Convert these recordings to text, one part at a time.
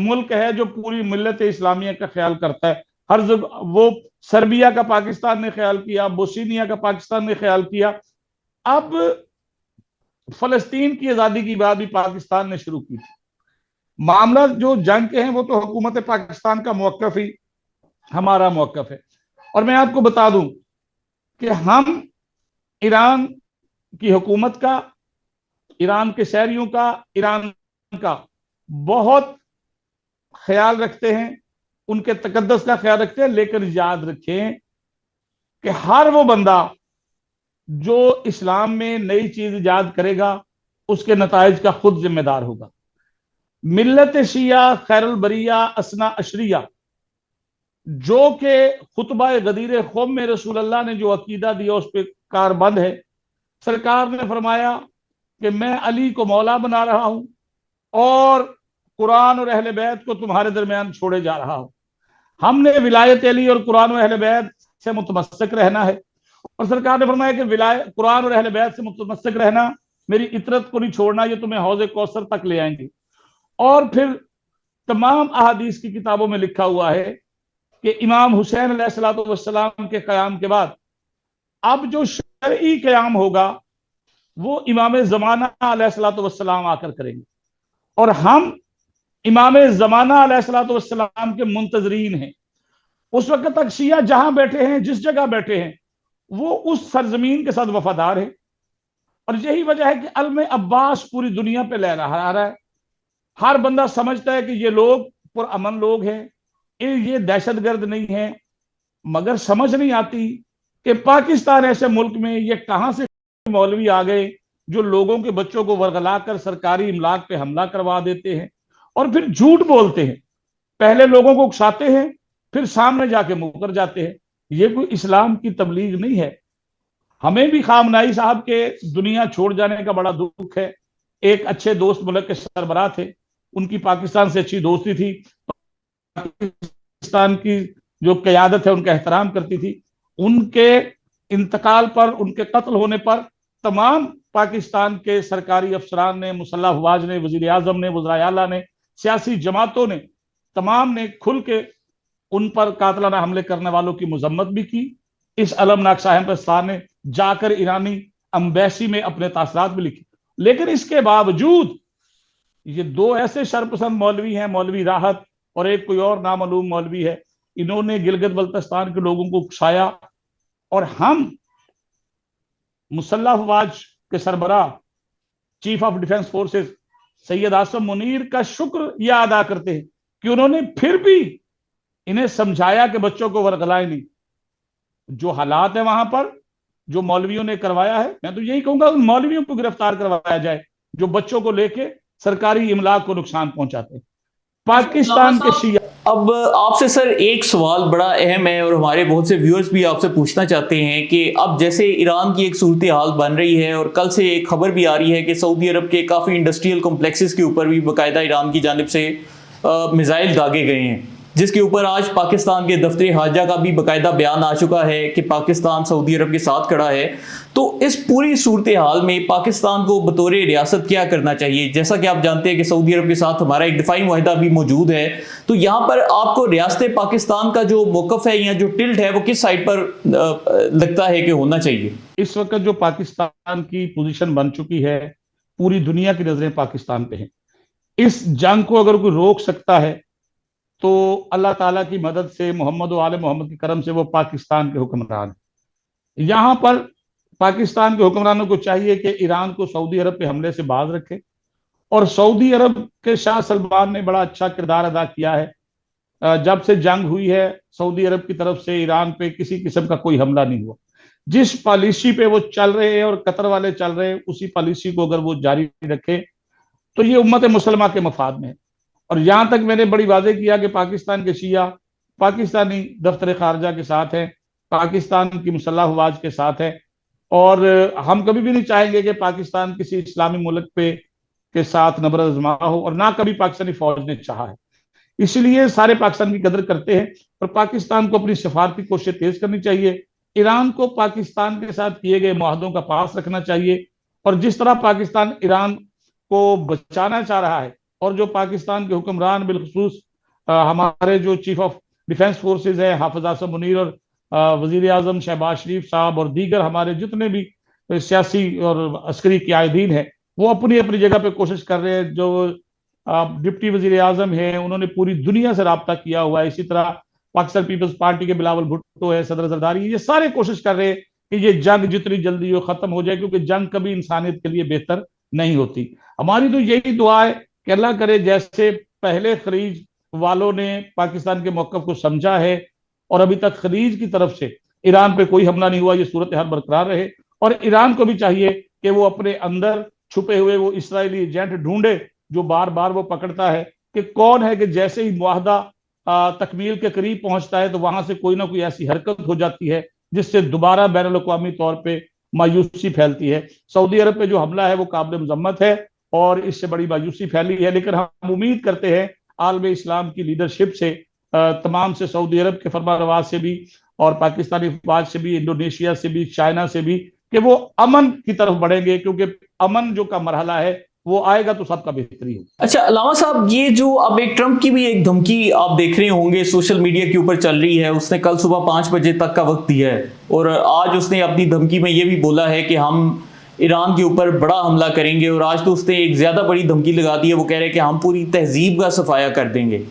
ملک ہے جو پوری ملت اسلامیہ کا خیال کرتا ہے. ہر وہ سربیا کا پاکستان نے خیال کیا, بوسنیا کا پاکستان نے خیال کیا. اب فلسطین کی آزادی کی بات بھی پاکستان نے شروع کی تھی. معاملہ جو جنگ کے ہیں وہ تو حکومت پاکستان کا موقف ہی ہمارا موقف ہے. اور میں آپ کو بتا دوں کہ ہم ایران کی حکومت کا, ایران کے شہریوں کا, ایران کا بہت خیال رکھتے ہیں, ان کے تقدس کا خیال رکھتے ہیں. لیکن یاد رکھیں کہ ہر وہ بندہ جو اسلام میں نئی چیز ایجاد کرے گا اس کے نتائج کا خود ذمہ دار ہوگا. ملت شیعہ خیر البریہ اسنا اشریہ جو کہ خطبہ غدیر قوم میں رسول اللہ نے جو عقیدہ دیا اس پہ کار بند ہے. سرکار نے فرمایا کہ میں علی کو مولا بنا رہا ہوں اور قرآن اور اہل بیت کو تمہارے درمیان چھوڑے جا رہا ہوں. ہم نے ولایت علی اور قرآن و اہل بیت سے متمسک رہنا ہے. اور سرکار نے فرمایا کہ قرآن اور اہل بیت سے متمسک رہنا, میری اطرت کو نہیں چھوڑنا, یہ تمہیں حوض کوثر تک لے آئیں گے. اور پھر تمام احادیث کی کتابوں میں لکھا ہوا ہے کہ امام حسین علیہ الصلوۃ والسلام کے قیام کے بعد اب جو شرعی قیام ہوگا وہ امام زمانہ علیہ الصلوۃ والسلام آ کر کریں گے. اور ہم امام زمانہ علیہ الصلوۃ والسلام کے منتظرین ہیں. اس وقت تک شیعہ جہاں بیٹھے ہیں, جس جگہ بیٹھے ہیں, وہ اس سرزمین کے ساتھ وفادار ہے. اور یہی وجہ ہے کہ علم عباس پوری دنیا پہ لہرا رہا ہے. ہر بندہ سمجھتا ہے کہ یہ لوگ پرامن لوگ ہیں, یہ دہشت گرد نہیں ہیں. مگر سمجھ نہیں آتی کہ پاکستان ایسے ملک میں یہ کہاں سے مولوی آ گئے جو لوگوں کے بچوں کو ورغلا کر سرکاری املاک پہ حملہ کروا دیتے ہیں اور پھر جھوٹ بولتے ہیں. پہلے لوگوں کو اکساتے ہیں, پھر سامنے جا کے مکر جاتے ہیں. یہ کوئی اسلام کی تبلیغ نہیں ہے. ہمیں بھی خامنائی صاحب کے دنیا چھوڑ جانے کا بڑا دکھ ہے. ایک اچھے دوست ملک کے سربراہ تھے, ان کی پاکستان سے اچھی دوستی تھی, پاکستان کی جو قیادت ہے ان کا احترام کرتی تھی. ان کے انتقال پر, ان کے قتل ہونے پر تمام پاکستان کے سرکاری افسران نے, مسلح افواج نے, وزیر اعظم نے, وزرائے اعلیٰ نے, سیاسی جماعتوں نے, تمام نے کھل کے ان پر قاتلانہ حملے کرنے والوں کی مذمت بھی کی. اس المناک صاحب پاکستان نے جا کر ایرانی امبیسی میں اپنے تاثرات بھی لکھی. لیکن اس کے باوجود یہ دو ایسے شرپسند مولوی ہیں, مولوی راحت اور ایک کوئی اور نامعلوم مولوی ہے, انہوں نے گلگت بلتستان کے لوگوں کو اکسایا. اور ہم مسلح افواج کے سربراہ chief of defence forces Syed Asim Munir کا شکر یہ ادا کرتے ہیں کہ انہوں نے پھر بھی انہیں سمجھایا کہ بچوں کو ورغلائیں نہیں. جو حالات ہیں وہاں پر, جو مولویوں نے کروایا ہے, میں تو یہی کہوں گا ان مولویوں کو گرفتار کروایا جائے جو بچوں کو لے کے سرکاری املاک کو نقصان پہنچاتے ہیں. پاکستان کے شیعہ. اب آپ سے سر ایک سوال بڑا اہم ہے اور ہمارے بہت سے ویورز بھی آپ سے پوچھنا چاہتے ہیں کہ اب جیسے ایران کی ایک صورتحال بن رہی ہے اور کل سے ایک خبر بھی آ رہی ہے کہ سعودی عرب کے کافی انڈسٹریل کمپلیکسز کے اوپر بھی باقاعدہ ایران کی جانب سے میزائل داغے گئے ہیں, جس کے اوپر آج پاکستان کے دفتر خارجہ کا بھی باقاعدہ بیان آ چکا ہے کہ پاکستان سعودی عرب کے ساتھ کھڑا ہے. تو اس پوری صورتحال میں پاکستان کو بطور ریاست کیا کرنا چاہیے؟ جیسا کہ آپ جانتے ہیں کہ سعودی عرب کے ساتھ ہمارا ایک دفاعی معاہدہ بھی موجود ہے, تو یہاں پر آپ کو ریاست پاکستان کا جو موقف ہے یا جو ٹلٹ ہے وہ کس سائڈ پر لگتا ہے کہ ہونا چاہیے؟ اس وقت جو پاکستان کی پوزیشن بن چکی ہے, پوری دنیا کی نظریں پاکستان پہ ہیں. اس جنگ کو اگر کوئی روک سکتا ہے تو اللہ تعالیٰ کی مدد سے, محمد و آل محمد کے کرم سے وہ پاکستان کے حکمران ہیں. یہاں پر پاکستان کے حکمرانوں کو چاہیے کہ ایران کو سعودی عرب پہ حملے سے باز رکھے. اور سعودی عرب کے شاہ سلمان نے بڑا اچھا کردار ادا کیا ہے. جب سے جنگ ہوئی ہے سعودی عرب کی طرف سے ایران پہ کسی قسم کا کوئی حملہ نہیں ہوا. جس پالیسی پہ وہ چل رہے ہیں اور قطر والے چل رہے ہیں, اسی پالیسی کو اگر وہ جاری رکھے تو یہ امت مسلمہ کے مفاد میں ہے. اور یہاں تک میں نے بڑی واضح کیا کہ پاکستان کے شیعہ پاکستانی دفتر خارجہ کے ساتھ ہیں, پاکستان کی مسلح افواج کے ساتھ ہیں, اور ہم کبھی بھی نہیں چاہیں گے کہ پاکستان کسی اسلامی ملک پہ کے ساتھ نبرد آزما ہو, اور نہ کبھی پاکستانی فوج نے چاہا ہے. اس لیے سارے پاکستان کی قدر کرتے ہیں, اور پاکستان کو اپنی سفارتی کوششیں تیز کرنی چاہیے. ایران کو پاکستان کے ساتھ کیے گئے معاہدوں کا پاس رکھنا چاہیے, اور جس طرح پاکستان ایران کو بچانا چاہ رہا ہے اور جو پاکستان کے حکمران بالخصوص ہمارے جو چیف آف ڈیفینس فورسز ہیں حافظ اعظم منیر اور وزیر اعظم شہباز شریف صاحب اور دیگر ہمارے جتنے بھی سیاسی اور عسکری قائدین ہیں وہ اپنی اپنی جگہ پہ کوشش کر رہے ہیں. جو ڈپٹی وزیر اعظم ہیں انہوں نے پوری دنیا سے رابطہ کیا ہوا ہے. اسی طرح پاکستان پیپلز پارٹی کے بلاول بھٹو ہے, صدر زرداری, یہ سارے کوشش کر رہے ہیں کہ یہ جنگ جتنی جلدی ہو ختم ہو جائے, کیونکہ جنگ کبھی انسانیت کے لیے بہتر نہیں ہوتی. ہماری تو یہی دعا ہے کہ اللہ کرے جیسے پہلے خلیج والوں نے پاکستان کے موقف کو سمجھا ہے اور ابھی تک خلیج کی طرف سے ایران پہ کوئی حملہ نہیں ہوا, یہ صورتحال برقرار رہے. اور ایران کو بھی چاہیے کہ وہ اپنے اندر چھپے ہوئے وہ اسرائیلی ایجنٹ ڈھونڈے جو بار بار وہ پکڑتا ہے کہ کون ہے کہ جیسے ہی معاہدہ تکمیل کے قریب پہنچتا ہے تو وہاں سے کوئی نہ کوئی ایسی حرکت ہو جاتی ہے جس سے دوبارہ بین الاقوامی طور پہ مایوسی پھیلتی ہے. سعودی عرب پہ جو حملہ ہے وہ قابل مذمت ہے اور اس سے بڑی مایوسی پھیلی ہے, لیکن ہم امید کرتے ہیں عالم اسلام کی لیڈرشپ سے, تمام سے, سعودی عرب کے فرما رواز سے بھی اور پاکستانی افواج سے بھی, انڈونیشیا سے بھی, چائنا سے بھی, کہ وہ امن کی طرف بڑھیں گے, کیونکہ امن جو کا مرحلہ ہے وہ آئے گا تو سب کا بہتری ہوگی. اچھا علامہ صاحب, یہ جو اب ایک ٹرمپ کی بھی ایک دھمکی آپ دیکھ رہے ہوں گے سوشل میڈیا کے اوپر چل رہی ہے, اس نے کل صبح 5 بجے تک کا وقت دیا ہے اور آج اس نے اپنی دھمکی میں یہ بھی بولا ہے کہ ہم ایران کے اوپر بڑا حملہ کریں گے, اور آج تو اس نے ایک زیادہ بڑی دھمکی لگا دی ہے, وہ کہہ رہے ہیں کہ ہم پوری تہذیب کا صفایا کر دیں گے.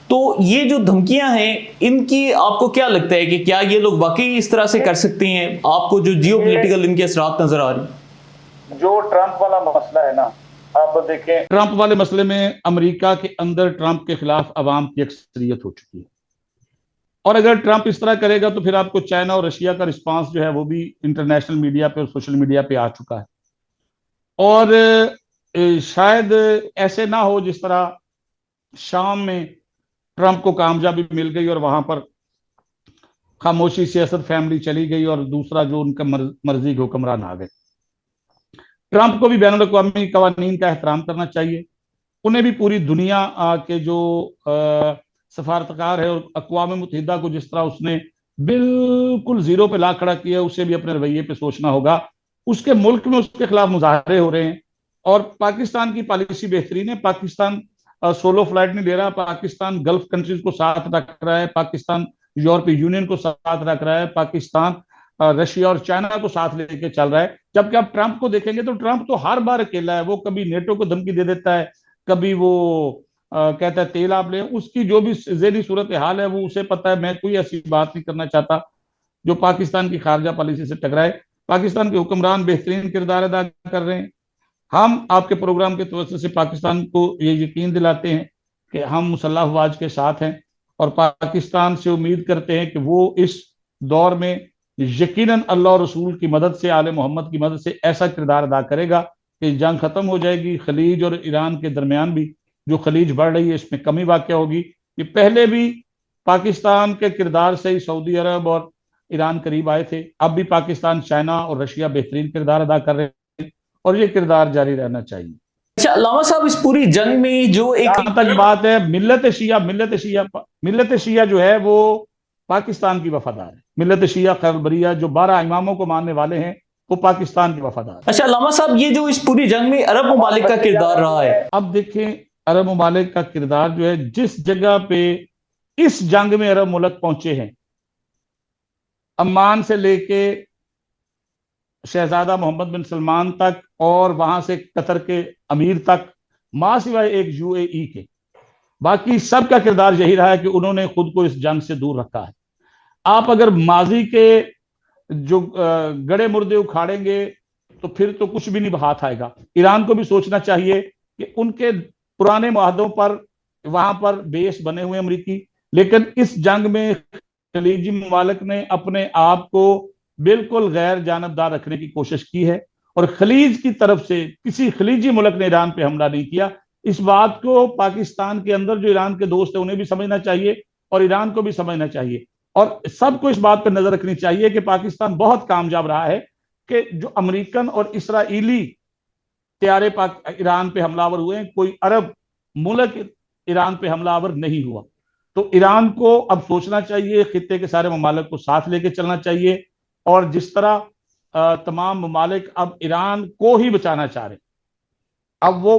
تو یہ جو دھمکیاں ہیں ان کی آپ کو کیا لگتا ہے کہ کیا یہ لوگ واقعی اس طرح سے کر سکتے ہیں؟ آپ کو جو جیو پولیٹیکل ان کے اثرات نظر آ رہے ہیں. جو ٹرمپ والا مسئلہ ہے نا, آپ دیکھیں ٹرمپ والے مسئلے میں امریکہ کے اندر ٹرمپ کے خلاف عوام کی اکثریت ہو چکی ہے, اور اگر ٹرمپ اس طرح کرے گا تو پھر آپ کو چائنا اور رشیا کا رسپانس جو ہے وہ بھی انٹرنیشنل میڈیا پہ اور سوشل میڈیا پہ آ چکا ہے. اور شاید ایسے نہ ہو جس طرح شام میں ٹرمپ کو کامیابی مل گئی اور وہاں پر خاموشی سیاست فیملی چلی گئی اور دوسرا جو ان کا مرضی کے حکمران آ گئے. ٹرمپ کو بھی بین الاقوامی قوانین کا احترام کرنا چاہیے, انہیں بھی پوری دنیا کے جو سفارتکار ہے اور اقوام متحدہ کو جس طرح اس نے بالکل زیرو پہ لا کھڑا کیا, اسے بھی اپنے رویے پہ سوچنا ہوگا. اس کے ملک میں اس کے خلاف مظاہرے ہو رہے ہیں اور پاکستان کی پالیسی بہترین ہے. پاکستان سولو فلائٹ نہیں دے رہا, پاکستان گلف کنٹریز کو ساتھ رکھ رہا ہے, پاکستان یورپی یونین کو ساتھ رکھ رہا ہے, پاکستان رشیا اور چائنا کو ساتھ لے کے چل رہا ہے. جبکہ آپ ٹرمپ کو دیکھیں گے تو ٹرمپ تو ہر بار اکیلا ہے, وہ کبھی نیٹو کو دھمکی دے دیتا ہے, کبھی وہ کہتا ہے تیل آپ لیں. اس کی جو بھی ذہنی صورتحال ہے وہ اسے پتا ہے, میں کوئی ایسی بات نہیں کرنا چاہتا جو پاکستان کی خارجہ پالیسی سے ٹکرائے. پاکستان کے حکمران بہترین کردار ادا کر رہے ہیں. ہم آپ کے پروگرام کے توسط سے پاکستان کو یہ یقین دلاتے ہیں کہ ہم مسلح افواج کے ساتھ ہیں اور پاکستان سے امید کرتے ہیں کہ وہ اس دور میں یقیناً اللہ اور رسول کی مدد سے, آل محمد کی مدد سے ایسا کردار ادا کرے گا کہ جنگ ختم ہو جائے گی. خلیج اور ایران کے درمیان بھی جو خلیج بڑھ رہی ہے اس میں کمی واقع ہوگی. یہ پہلے بھی پاکستان کے کردار سے ہی سعودی عرب اور ایران قریب آئے تھے, اب بھی پاکستان, چائنا اور رشیا بہترین کردار ادا کر رہے ہیں اور یہ کردار جاری رہنا چاہیے. اچھا علامہ صاحب, اس پوری جنگ میں جو ایک جہاں تک بات ہے ملت شیعہ جو ہے وہ پاکستان کی وفادار ہے. ملت شیعہ خیر البریہ جو 12 اماموں کو ماننے والے ہیں وہ پاکستان کی وفادار ہے. اچھا علامہ صاحب, یہ جو اس پوری جنگ میں عرب ممالک کا کردار رہا ہے, اب دیکھیں عرب ممالک کا کردار جو ہے, جس جگہ پہ اس جنگ میں عرب ملک پہنچے ہیں, عمان سے لے کے شہزادہ محمد بن سلمان تک اور وہاں سے قطر کے امیر تک, ماں سوائے ایک UAE کے, باقی سب کا کردار یہی رہا ہے کہ انہوں نے خود کو اس جنگ سے دور رکھا ہے. آپ اگر ماضی کے جو گڑے مردے اکھاڑیں گے تو پھر تو کچھ بھی نہیں ہاتھ آئے گا. ایران کو بھی سوچنا چاہیے کہ ان کے پرانے معاہدوں پر وہاں پر بیس بنے ہوئے امریکی, لیکن اس جنگ میں خلیجی ممالک نے اپنے آپ کو بالکل غیر جانبدار رکھنے کی کوشش کی ہے اور خلیج کی طرف سے کسی خلیجی ملک نے ایران پہ حملہ نہیں کیا. اس بات کو پاکستان کے اندر جو ایران کے دوست ہیں انہیں بھی سمجھنا چاہیے اور ایران کو بھی سمجھنا چاہیے, اور سب کو اس بات پر نظر رکھنی چاہیے کہ پاکستان بہت کامیاب رہا ہے کہ جو امریکن اور اسرائیلی طیارے ایران پہ حملہ آور ہوئے ہیں, کوئی عرب ملک ایران پہ حملہ آور نہیں ہوا. تو ایران کو اب سوچنا چاہیے, خطے کے سارے ممالک کو ساتھ لے کے چلنا چاہیے, اور جس طرح تمام ممالک اب ایران کو ہی بچانا چاہ رہے ہیں, اب وہ